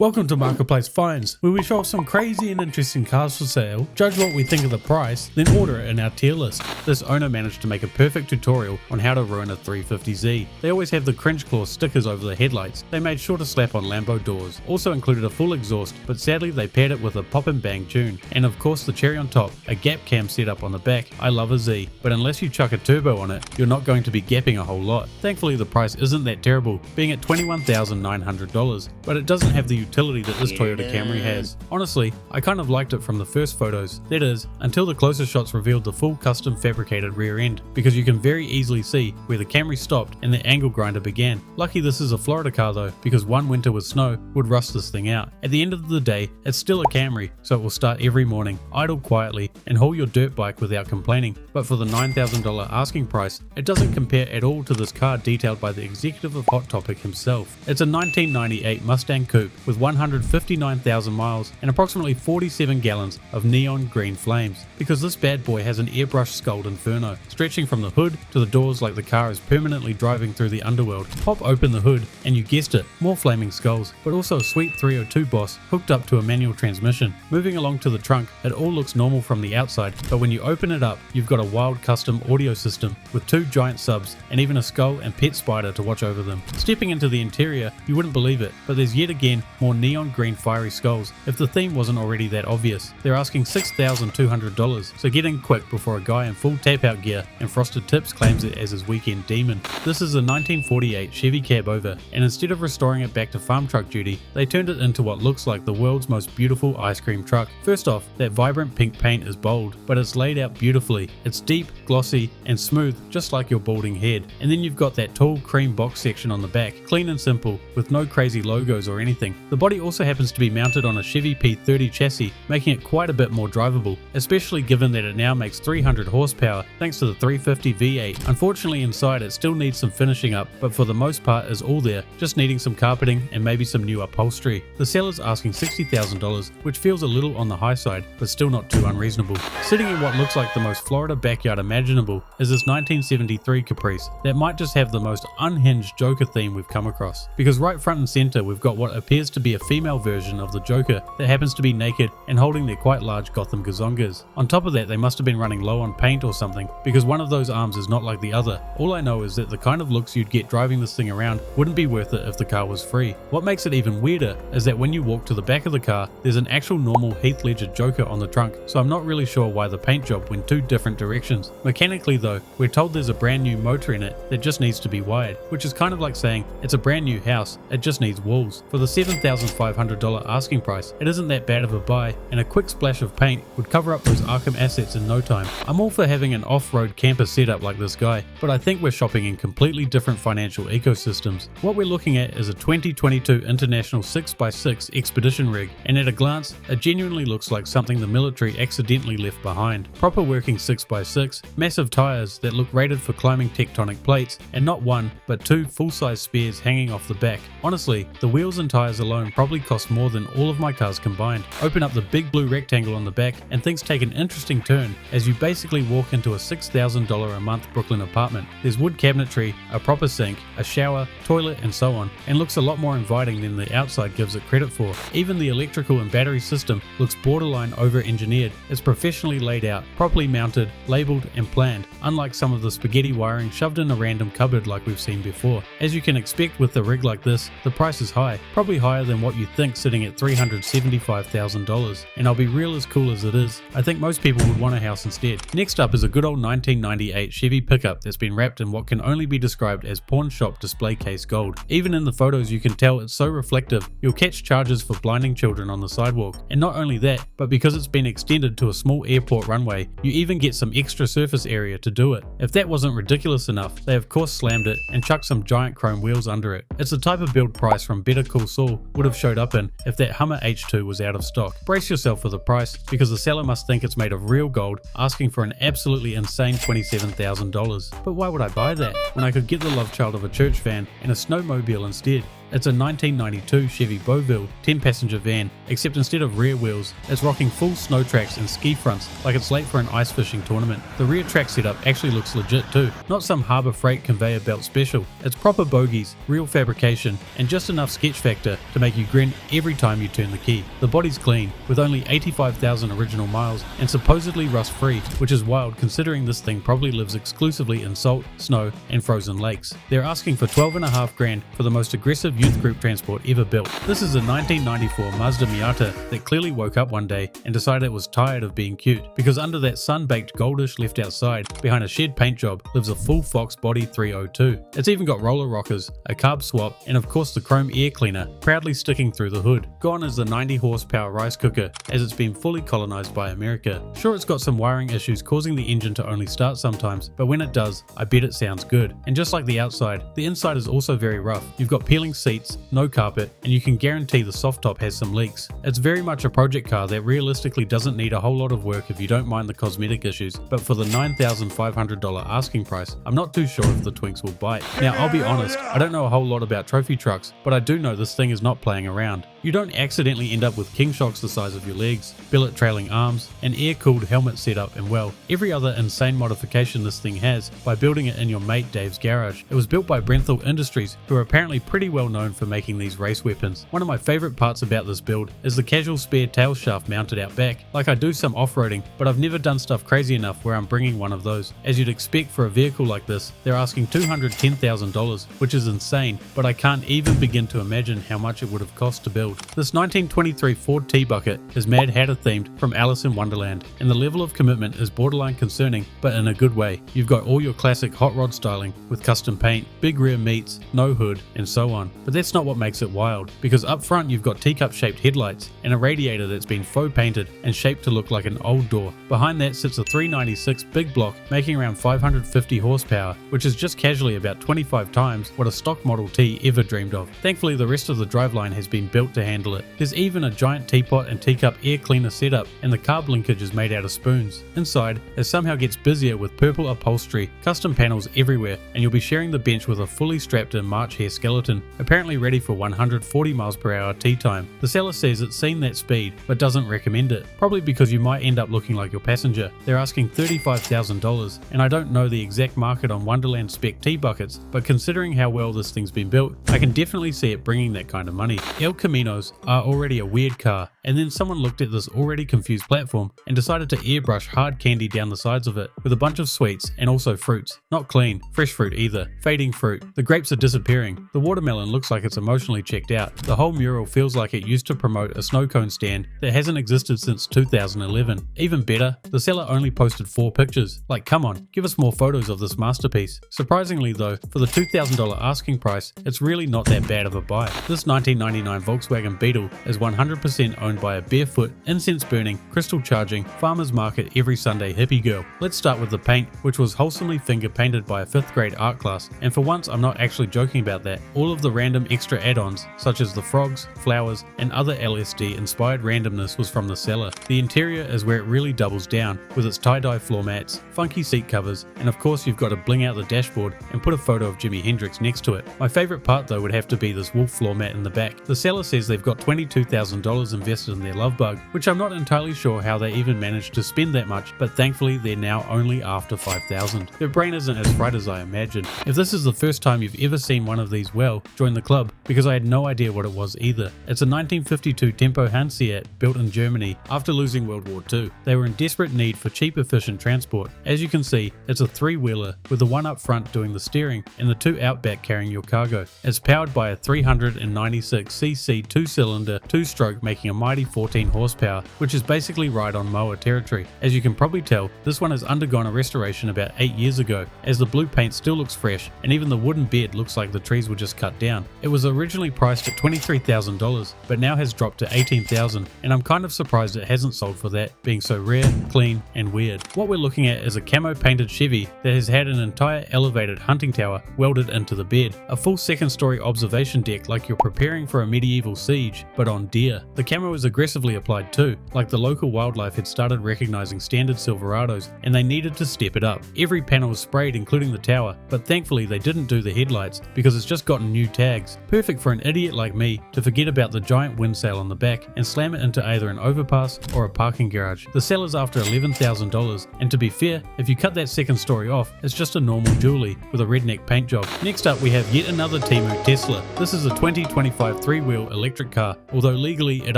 Welcome to Marketplace Finds, where we show off some crazy and interesting cars for sale, judge what we think of the price, then order it in our tier list. This owner managed to make a perfect tutorial on how to ruin a 350Z. They always have the cringe claw stickers over the headlights. They made sure to slap on Lambo doors. Also included a full exhaust, but sadly they paired it with a pop and bang tune. And of course the cherry on top, a gap cam setup on the back. I love a Z, but unless you chuck a turbo on it, you're not going to be gapping a whole lot. Thankfully the price isn't that terrible, being at $21,900, but it doesn't have the utility that this Toyota Camry has. Honestly, I kind of liked it from the first photos, that is, until the closer shots revealed the full custom fabricated rear end, because you can very easily see where the Camry stopped and the angle grinder began. Lucky this is a Florida car though, because one winter with snow would rust this thing out. At the end of the day, it's still a Camry, so it will start every morning, idle quietly, and haul your dirt bike without complaining. But for the $9,000 asking price, it doesn't compare at all to this car detailed by the executive of Hot Topic himself. It's a 1998 Mustang Coupe with 159,000 miles and approximately 47 gallons of neon green flames, because this bad boy has an airbrush sculled inferno, stretching from the hood to the doors like the car is permanently driving through the underworld. Pop open the hood and you guessed it, more flaming skulls, but also a sweet 302 Boss hooked up to a manual transmission. Moving along to the trunk, it all looks normal from the outside, but when you open it up, you've got a wild custom audio system with two giant subs and even a skull and pet spider to watch over them. Stepping into the interior, you wouldn't believe it, but there's yet again more neon green fiery skulls, if the theme wasn't already that obvious. They're asking $6,200, so get in quick before a guy in full tap out gear and frosted tips claims it as his weekend demon. This is a 1948 Chevy cab over, and instead of restoring it back to farm truck duty, they turned it into what looks like the world's most beautiful ice cream truck. First off, that vibrant pink paint is bold, but it's laid out beautifully. It's deep, glossy, and smooth, just like your balding head. And then you've got that tall cream box section on the back, clean and simple, with no crazy logos or anything. The body also happens to be mounted on a Chevy P30 chassis, making it quite a bit more drivable, especially given that it now makes 300 horsepower thanks to the 350 V8. Unfortunately inside it still needs some finishing up, but for the most part is all there, just needing some carpeting and maybe some new upholstery. The seller's asking $60,000, which feels a little on the high side, but still not too unreasonable. Sitting in what looks like the most Florida backyard imaginable is this 1973 Caprice that might just have the most unhinged Joker theme we've come across, because right front and center we've got what appears to be a female version of the Joker that happens to be naked and holding their quite large Gotham gazongas. On top of that, they must have been running low on paint or something, because one of those arms is not like the other. All I know is that the kind of looks you'd get driving this thing around wouldn't be worth it if the car was free. What makes it even weirder is that when you walk to the back of the car, there's an actual normal Heath Ledger Joker on the trunk, so I'm not really sure why the paint job went two different directions. Mechanically though, we're told there's a brand new motor in it that just needs to be wired, which is kind of like saying it's a brand new house, it just needs walls. For the $7,500 asking price, it isn't that bad of a buy, and a quick splash of paint would cover up those Arkham assets in no time. I'm all for having an off-road camper setup like this guy, but I think we're shopping in completely different financial ecosystems. What we're looking at is a 2022 International 6x6 Expedition rig, and at a glance, it genuinely looks like something the military accidentally left behind. Proper working 6x6, massive tyres that look rated for climbing tectonic plates, and not one, but two full-size spares hanging off the back. Honestly, the wheels and tyres alone probably cost more than all of my cars combined. Open up the big blue rectangle on the back and things take an interesting turn as you basically walk into a $6,000 a month Brooklyn apartment. There's wood cabinetry, a proper sink, a shower, toilet and so on, and looks a lot more inviting than the outside gives it credit for. Even the electrical and battery system looks borderline over-engineered. It's professionally laid out, properly mounted, labelled and planned, unlike some of the spaghetti wiring shoved in a random cupboard like we've seen before. As you can expect with a rig like this, the price is high, probably higher than what you think sitting at $375,000, and I'll be real as cool as it is, I think most people would want a house instead. Next up is a good old 1998 Chevy pickup that's been wrapped in what can only be described as pawn shop display case gold. Even in the photos you can tell it's so reflective you'll catch charges for blinding children on the sidewalk. And not only that, but because it's been extended to a small airport runway, you even get some extra surface area to do it. If that wasn't ridiculous enough, they of course slammed it and chucked some giant chrome wheels under it. It's the type of build price from Better Call Saul would have showed up in if that Hummer H2 was out of stock. Brace yourself for the price, because the seller must think it's made of real gold, asking for an absolutely insane $27,000. But why would I buy that when I could get the love child of a church van and a snowmobile instead? It's a 1992 Chevy Beauville 10-passenger van, except instead of rear wheels, it's rocking full snow tracks and ski fronts like it's late for an ice fishing tournament. The rear track setup actually looks legit too, not some Harbour Freight conveyor belt special. It's proper bogies, real fabrication, and just enough sketch factor to make you grin every time you turn the key. The body's clean, with only 85,000 original miles and supposedly rust-free, which is wild considering this thing probably lives exclusively in salt, snow, and frozen lakes. They're asking for $12.5 grand for the most aggressive youth group transport ever built. This is a 1994 Mazda Miata that clearly woke up one day and decided it was tired of being cute, because under that sun-baked goldish left outside, behind a shed paint job, lives a full Fox Body 302. It's even got roller rockers, a carb swap, and of course the chrome air cleaner proudly sticking through the hood. Gone is the 90 horsepower rice cooker, as it's been fully colonized by America. Sure, it's got some wiring issues causing the engine to only start sometimes, but when it does, I bet it sounds good. And just like the outside, the inside is also very rough. You've got peeling seats, no carpet, and you can guarantee the soft top has some leaks. It's very much a project car that realistically doesn't need a whole lot of work if you don't mind the cosmetic issues, but for the $9,500 asking price, I'm not too sure if the Twinks will bite. Now, I'll be honest, I don't know a whole lot about trophy trucks, but I do know this thing is not playing around. You don't accidentally end up with king shocks the size of your legs, billet trailing arms, an air-cooled helmet setup, and well, every other insane modification this thing has by building it in your mate Dave's garage. It was built by Brenthal Industries, who are apparently pretty well known for making these race weapons. One of my favourite parts about this build is the casual spare tail shaft mounted out back. Like, I do some off-roading, but I've never done stuff crazy enough where I'm bringing one of those. As you'd expect for a vehicle like this, they're asking $210,000, which is insane, but I can't even begin to imagine how much it would have cost to build. This 1923 Ford T-Bucket is Mad Hatter themed from Alice in Wonderland, and the level of commitment is borderline concerning, but in a good way. You've got all your classic hot rod styling with custom paint, big rear meats, no hood, and so on. But that's not what makes it wild, because up front you've got teacup shaped headlights and a radiator that's been faux painted and shaped to look like an old door. Behind that sits a 396 big block making around 550 horsepower, which is just casually about 25 times what a stock Model T ever dreamed of. Thankfully, the rest of the driveline has been built to handle it. There's even a giant teapot and teacup air cleaner setup, and the carb linkage is made out of spoons. Inside, it somehow gets busier with purple upholstery, custom panels everywhere, and you'll be sharing the bench with a fully strapped in March Hare skeleton, apparently ready for 140 miles per hour tea time. The seller says it's seen that speed, but doesn't recommend it, probably because you might end up looking like your passenger. They're asking $35,000, and I don't know the exact market on Wonderland spec T-Buckets, but considering how well this thing's been built, I can definitely see it bringing that kind of money. El Caminos are already a weird car, and then someone looked at this already confused platform and decided to airbrush hard candy down the sides of it with a bunch of sweets and also fruits. Not clean, fresh fruit either, fading fruit. The grapes are disappearing. The watermelon looks like it's emotionally checked out. The whole mural feels like it used to promote a snow cone stand that hasn't existed since 2011. Even better, the seller only posted 4 pictures. Like, come on, give us more photos of this masterpiece. Surprisingly though, for the $2,000 asking price, it's really not that bad of a buy. This 1999 Volkswagen Beetle is 100% owned by a barefoot, incense-burning, crystal-charging, farmer's market every Sunday hippie girl. Let's start with the paint, which was wholesomely finger-painted by a 5th grade art class, and for once I'm not actually joking about that. All of the random extra add-ons, such as the frogs, flowers, and other LSD-inspired randomness was from the seller. The interior is where it really doubles down, with its tie-dye floor mats, funky seat covers, and of course you've got to bling out the dashboard and put a photo of Jimi Hendrix next to it. My favourite part though would have to be this wolf floor mat in the back. The seller says they've got $22,000 invested in their love bug, which I'm not entirely sure how they even managed to spend that much, but thankfully they're now only after $5,000. Their brain isn't as fried as I imagined. If this is the first time you've ever seen one of these, well, join the club, because I had no idea what it was either. It's a 1952 Tempo Hansier built in Germany after losing World War II. They were in desperate need for cheap, efficient transport. As you can see, it's a 3-wheeler with the one up front doing the steering and the 2 out back carrying your cargo. It's powered by a 396cc 2-cylinder 2-stroke making a mighty 14 horsepower, which is basically right on mower territory. As you can probably tell, this one has undergone a restoration about 8 years ago, as the blue paint still looks fresh and even the wooden bed looks like the trees were just cut down. It was originally priced at $23,000, but now has dropped to $18,000, and I'm kind of surprised it hasn't sold for that, being so rare, clean, and weird. What we're looking at is a camo painted Chevy that has had an entire elevated hunting tower welded into the bed, a full 2nd story observation deck like you're preparing for a medieval siege, but on deer. The camo is was aggressively applied too, like the local wildlife had started recognizing standard Silverados and they needed to step it up. Every panel was sprayed including the tower, but thankfully they didn't do the headlights because it's just gotten new tags. Perfect for an idiot like me to forget about the giant windsail on the back and slam it into either an overpass or a parking garage. The seller's after $11,000, and to be fair, if you cut that second story off, it's just a normal dually with a redneck paint job. Next up we have yet another Temu Tesla. This is a 2025 three-wheel electric car, although legally it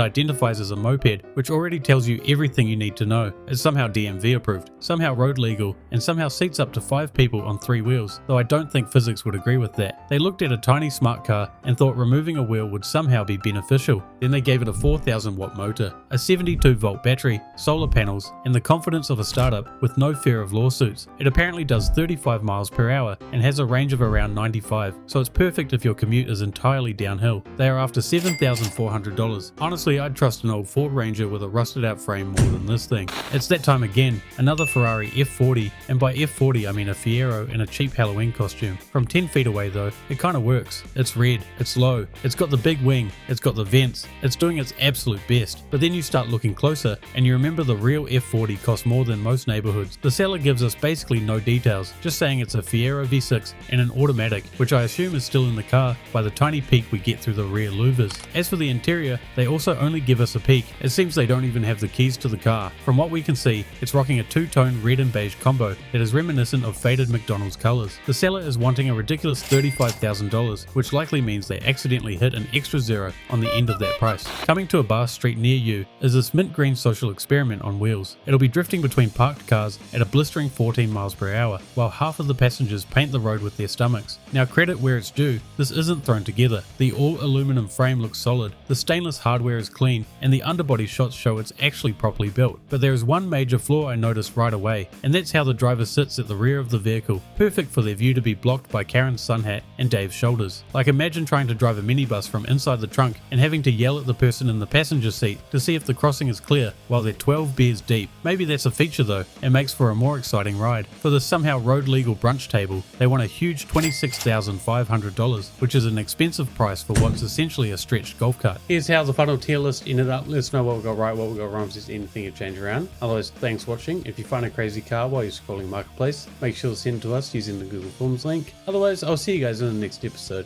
identifies as a moped, which already tells you everything you need to know. It's somehow DMV approved, somehow road legal, and somehow seats up to 5 people on 3 wheels, though I don't think physics would agree with that. They looked at a tiny smart car and thought removing a wheel would somehow be beneficial. Then they gave it a 4,000 watt motor, a 72 volt battery, solar panels, and the confidence of a startup with no fear of lawsuits. It apparently does 35 miles per hour and has a range of around 95, so it's perfect if your commute is entirely downhill. They are after $7,400. Honestly, I'd trust an old Ford Ranger with a rusted out frame more than this thing. It's that time again, another Ferrari F40, and by F40 I mean a Fiero in a cheap Halloween costume. From 10 feet away though, it kinda works. It's red, it's low, it's got the big wing, it's got the vents, it's doing its absolute best. But then you start looking closer and you remember the real F40 costs more than most neighborhoods. The seller gives us basically no details, just saying it's a Fiero V6 and an automatic, which I assume is still in the car by the tiny peek we get through the rear louvers. As for the interior, they also only give us a peek. It seems they don't even have the keys to the car. From what we can see, it's rocking a two-tone red and beige combo that is reminiscent of faded McDonald's colors. The seller is wanting a ridiculous $35,000, which likely means they accidentally hit an extra zero on the end of that price. Coming to a bar street near you is this mint green social experiment on wheels. It'll be drifting between parked cars at a blistering 14 miles per hour, while half of the passengers paint the road with their stomachs. Now credit where it's due, this isn't thrown together. The all aluminum frame looks solid, the stainless hardware is clean, and the underbody shots show it's actually properly built. But there is one major flaw I noticed right away, and that's how the driver sits at the rear of the vehicle, perfect for their view to be blocked by Karen's sun hat and Dave's shoulders. Like imagine trying to drive a minibus from inside the trunk and having to yell at the person in the passenger seat to see if the crossing is clear while they're 12 beers deep. Maybe that's a feature though, and makes for a more exciting ride. For the somehow road legal brunch table, they want a huge $26,500, which is an expensive price for what's essentially a stretched golf cart. Here's how the final tier list ended up. Let us know what we got right, what we got wrong, if there's anything you've changed around. Otherwise, thanks for watching. If you find a crazy car while you're scrolling Marketplace, make sure to send it to us using the Google Forms link. Otherwise, I'll see you guys in the next episode.